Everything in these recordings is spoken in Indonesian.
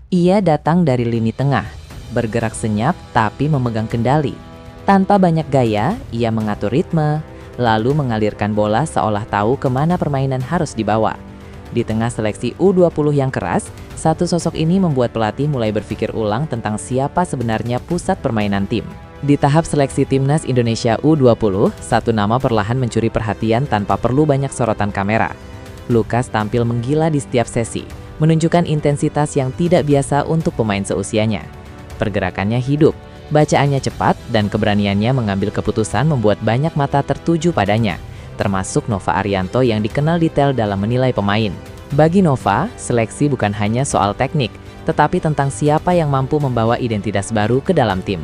Ia datang dari lini tengah, bergerak senyap tapi memegang kendali. Tanpa banyak gaya, ia mengatur ritme, lalu mengalirkan bola seolah tahu kemana permainan harus dibawa. Di tengah seleksi U20 yang keras, satu sosok ini membuat pelatih mulai berpikir ulang tentang siapa sebenarnya pusat permainan tim. Di tahap seleksi Timnas Indonesia U20, satu nama perlahan mencuri perhatian tanpa perlu banyak sorotan kamera. Lukas tampil menggila di setiap sesi, menunjukkan intensitas yang tidak biasa untuk pemain seusianya. Pergerakannya hidup, bacaannya cepat, dan keberaniannya mengambil keputusan membuat banyak mata tertuju padanya, termasuk Nova Arianto yang dikenal detail dalam menilai pemain. Bagi Nova, seleksi bukan hanya soal teknik, tetapi tentang siapa yang mampu membawa identitas baru ke dalam tim.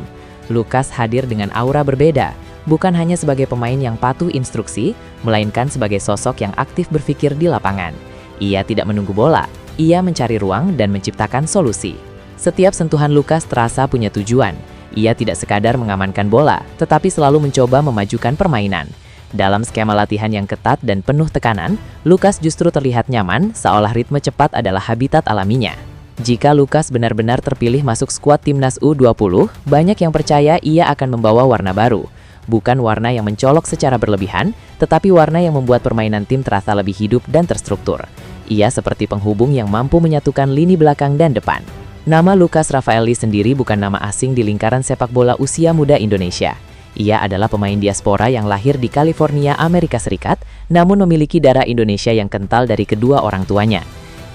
Lukas hadir dengan aura berbeda, bukan hanya sebagai pemain yang patuh instruksi, melainkan sebagai sosok yang aktif berpikir di lapangan. Ia tidak menunggu bola, ia mencari ruang dan menciptakan solusi. Setiap sentuhan Lukas terasa punya tujuan. Ia tidak sekadar mengamankan bola, tetapi selalu mencoba memajukan permainan. Dalam skema latihan yang ketat dan penuh tekanan, Lukas justru terlihat nyaman, seolah ritme cepat adalah habitat alaminya. Jika Lukas benar-benar terpilih masuk skuad Timnas U20, banyak yang percaya ia akan membawa warna baru. Bukan warna yang mencolok secara berlebihan, tetapi warna yang membuat permainan tim terasa lebih hidup dan terstruktur. Ia seperti penghubung yang mampu menyatukan lini belakang dan depan. Nama Lukas Rafaeli sendiri bukan nama asing di lingkaran sepak bola usia muda Indonesia. Ia adalah pemain diaspora yang lahir di California, Amerika Serikat, namun memiliki darah Indonesia yang kental dari kedua orang tuanya.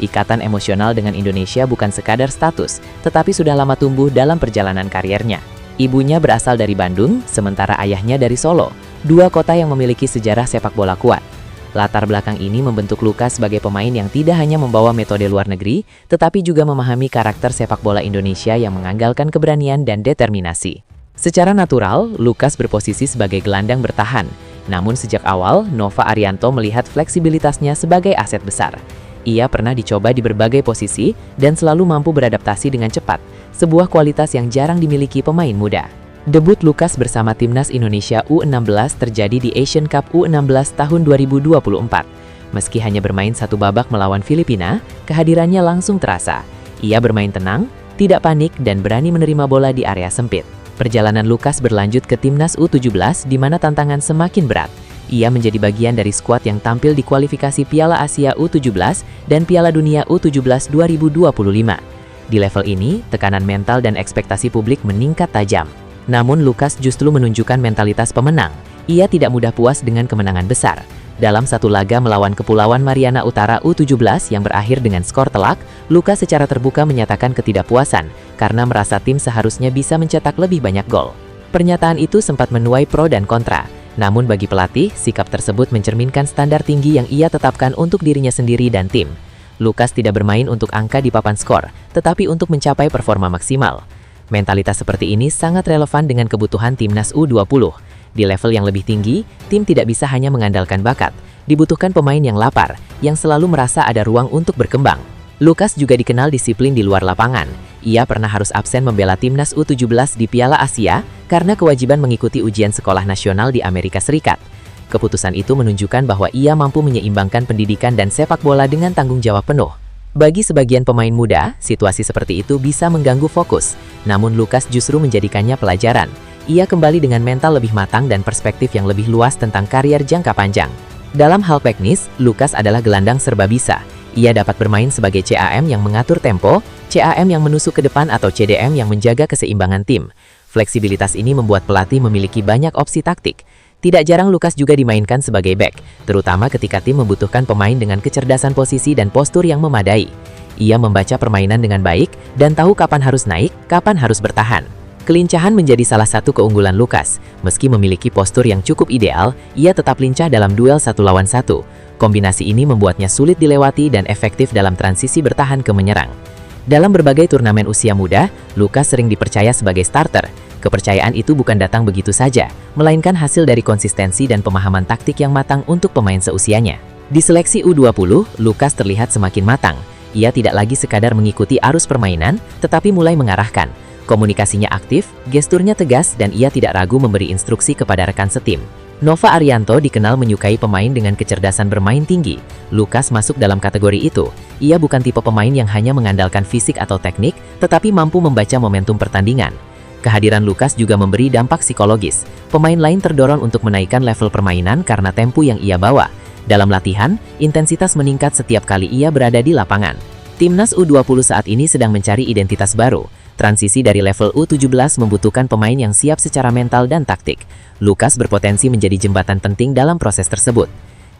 Ikatan emosional dengan Indonesia bukan sekadar status, tetapi sudah lama tumbuh dalam perjalanan kariernya. Ibunya berasal dari Bandung, sementara ayahnya dari Solo, dua kota yang memiliki sejarah sepak bola kuat. Latar belakang ini membentuk Lukas sebagai pemain yang tidak hanya membawa metode luar negeri, tetapi juga memahami karakter sepak bola Indonesia yang mengandalkan keberanian dan determinasi. Secara natural, Lukas berposisi sebagai gelandang bertahan. Namun sejak awal, Nova Arianto melihat fleksibilitasnya sebagai aset besar. Ia pernah dicoba di berbagai posisi dan selalu mampu beradaptasi dengan cepat, sebuah kualitas yang jarang dimiliki pemain muda. Debut Lukas bersama Timnas Indonesia U16 terjadi di Asian Cup U16 tahun 2024. Meski hanya bermain satu babak melawan Filipina, kehadirannya langsung terasa. Ia bermain tenang, tidak panik, dan berani menerima bola di area sempit. Perjalanan Lukas berlanjut ke Timnas U17 di mana tantangan semakin berat. Ia menjadi bagian dari skuad yang tampil di kualifikasi Piala Asia U17 dan Piala Dunia U17 2025. Di level ini, tekanan mental dan ekspektasi publik meningkat tajam. Namun Lukas justru menunjukkan mentalitas pemenang. Ia tidak mudah puas dengan kemenangan besar. Dalam satu laga melawan Kepulauan Mariana Utara U17 yang berakhir dengan skor telak, Lukas secara terbuka menyatakan ketidakpuasan karena merasa tim seharusnya bisa mencetak lebih banyak gol. Pernyataan itu sempat menuai pro dan kontra. Namun bagi pelatih, sikap tersebut mencerminkan standar tinggi yang ia tetapkan untuk dirinya sendiri dan tim. Lukas tidak bermain untuk angka di papan skor, tetapi untuk mencapai performa maksimal. Mentalitas seperti ini sangat relevan dengan kebutuhan Timnas U20. Di level yang lebih tinggi, tim tidak bisa hanya mengandalkan bakat. Dibutuhkan pemain yang lapar, yang selalu merasa ada ruang untuk berkembang. Lukas juga dikenal disiplin di luar lapangan. Ia pernah harus absen membela Timnas U17 di Piala Asia karena kewajiban mengikuti ujian sekolah nasional di Amerika Serikat. Keputusan itu menunjukkan bahwa ia mampu menyeimbangkan pendidikan dan sepak bola dengan tanggung jawab penuh. Bagi sebagian pemain muda, situasi seperti itu bisa mengganggu fokus. Namun Lukas justru menjadikannya pelajaran. Ia kembali dengan mental lebih matang dan perspektif yang lebih luas tentang karier jangka panjang. Dalam hal teknis, Lukas adalah gelandang serba bisa. Ia dapat bermain sebagai CAM yang mengatur tempo, CAM yang menusuk ke depan atau CDM yang menjaga keseimbangan tim. Fleksibilitas ini membuat pelatih memiliki banyak opsi taktik. Tidak jarang Lukas juga dimainkan sebagai bek, terutama ketika tim membutuhkan pemain dengan kecerdasan posisi dan postur yang memadai. Ia membaca permainan dengan baik dan tahu kapan harus naik, kapan harus bertahan. Kelincahan menjadi salah satu keunggulan Lukas. Meski memiliki postur yang cukup ideal, ia tetap lincah dalam duel 1 lawan 1. Kombinasi ini membuatnya sulit dilewati dan efektif dalam transisi bertahan ke menyerang. Dalam berbagai turnamen usia muda, Lukas sering dipercaya sebagai starter. Kepercayaan itu bukan datang begitu saja, melainkan hasil dari konsistensi dan pemahaman taktik yang matang untuk pemain seusianya. Di seleksi U20, Lukas terlihat semakin matang. Ia tidak lagi sekadar mengikuti arus permainan, tetapi mulai mengarahkan. Komunikasinya aktif, gesturnya tegas, dan ia tidak ragu memberi instruksi kepada rekan setim. Nova Arianto dikenal menyukai pemain dengan kecerdasan bermain tinggi. Lukas masuk dalam kategori itu. Ia bukan tipe pemain yang hanya mengandalkan fisik atau teknik, tetapi mampu membaca momentum pertandingan. Kehadiran Lukas juga memberi dampak psikologis. Pemain lain terdorong untuk menaikkan level permainan karena tempo yang ia bawa. Dalam latihan, intensitas meningkat setiap kali ia berada di lapangan. Timnas U20 saat ini sedang mencari identitas baru. Transisi dari level U17 membutuhkan pemain yang siap secara mental dan taktik. Lukas berpotensi menjadi jembatan penting dalam proses tersebut.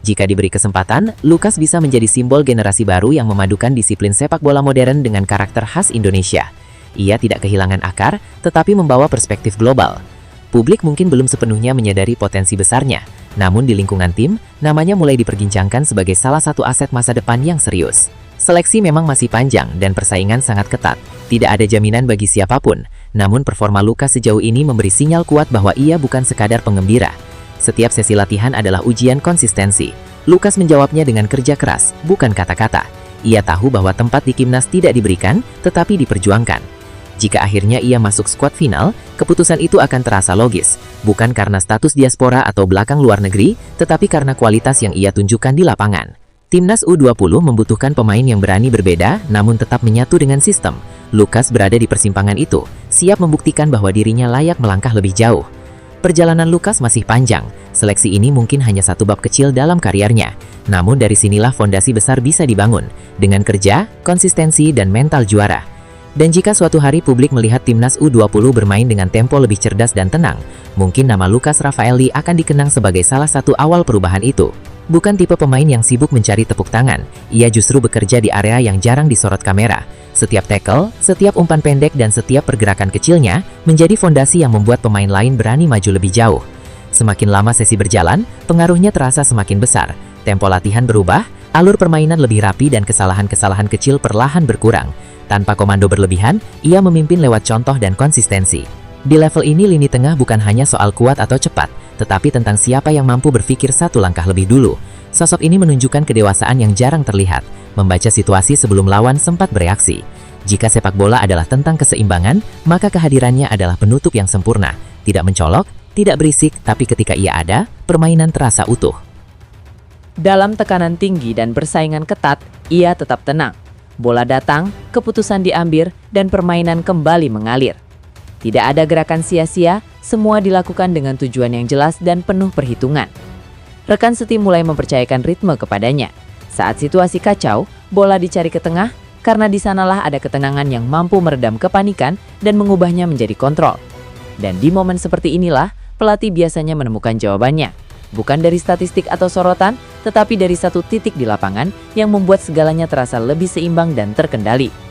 Jika diberi kesempatan, Lukas bisa menjadi simbol generasi baru yang memadukan disiplin sepak bola modern dengan karakter khas Indonesia. Ia tidak kehilangan akar, tetapi membawa perspektif global. Publik mungkin belum sepenuhnya menyadari potensi besarnya, namun di lingkungan tim, namanya mulai diperbincangkan sebagai salah satu aset masa depan yang serius. Seleksi memang masih panjang dan persaingan sangat ketat. Tidak ada jaminan bagi siapapun, namun performa Lukas sejauh ini memberi sinyal kuat bahwa ia bukan sekadar pengembira. Setiap sesi latihan adalah ujian konsistensi. Lukas menjawabnya dengan kerja keras, bukan kata-kata. Ia tahu bahwa tempat di timnas tidak diberikan, tetapi diperjuangkan. Jika akhirnya ia masuk skuad final, keputusan itu akan terasa logis, bukan karena status diaspora atau belakang luar negeri, tetapi karena kualitas yang ia tunjukkan di lapangan. Timnas U20 membutuhkan pemain yang berani berbeda, namun tetap menyatu dengan sistem. Lukas berada di persimpangan itu, siap membuktikan bahwa dirinya layak melangkah lebih jauh. Perjalanan Lukas masih panjang, seleksi ini mungkin hanya satu bab kecil dalam karirnya. Namun dari sinilah fondasi besar bisa dibangun, dengan kerja, konsistensi, dan mental juara. Dan jika suatu hari publik melihat Timnas U20 bermain dengan tempo lebih cerdas dan tenang, mungkin nama Lukas Rafaeli akan dikenang sebagai salah satu awal perubahan itu. Bukan tipe pemain yang sibuk mencari tepuk tangan, ia justru bekerja di area yang jarang disorot kamera. Setiap tackle, setiap umpan pendek, dan setiap pergerakan kecilnya menjadi fondasi yang membuat pemain lain berani maju lebih jauh. Semakin lama sesi berjalan, pengaruhnya terasa semakin besar. Tempo latihan berubah, alur permainan lebih rapi, dan kesalahan-kesalahan kecil perlahan berkurang. Tanpa komando berlebihan, ia memimpin lewat contoh dan konsistensi. Di level ini lini tengah bukan hanya soal kuat atau cepat, tetapi tentang siapa yang mampu berpikir satu langkah lebih dulu. Sosok ini menunjukkan kedewasaan yang jarang terlihat, membaca situasi sebelum lawan sempat bereaksi. Jika sepak bola adalah tentang keseimbangan, maka kehadirannya adalah penutup yang sempurna. Tidak mencolok, tidak berisik, tapi ketika ia ada, permainan terasa utuh. Dalam tekanan tinggi dan persaingan ketat, ia tetap tenang. Bola datang, keputusan diambil, dan permainan kembali mengalir. Tidak ada gerakan sia-sia, semua dilakukan dengan tujuan yang jelas dan penuh perhitungan. Rekan setim mulai mempercayakan ritme kepadanya. Saat situasi kacau, bola dicari ke tengah, karena di sanalah ada ketenangan yang mampu meredam kepanikan dan mengubahnya menjadi kontrol. Dan di momen seperti inilah, pelatih biasanya menemukan jawabannya. Bukan dari statistik atau sorotan, tetapi dari satu titik di lapangan yang membuat segalanya terasa lebih seimbang dan terkendali.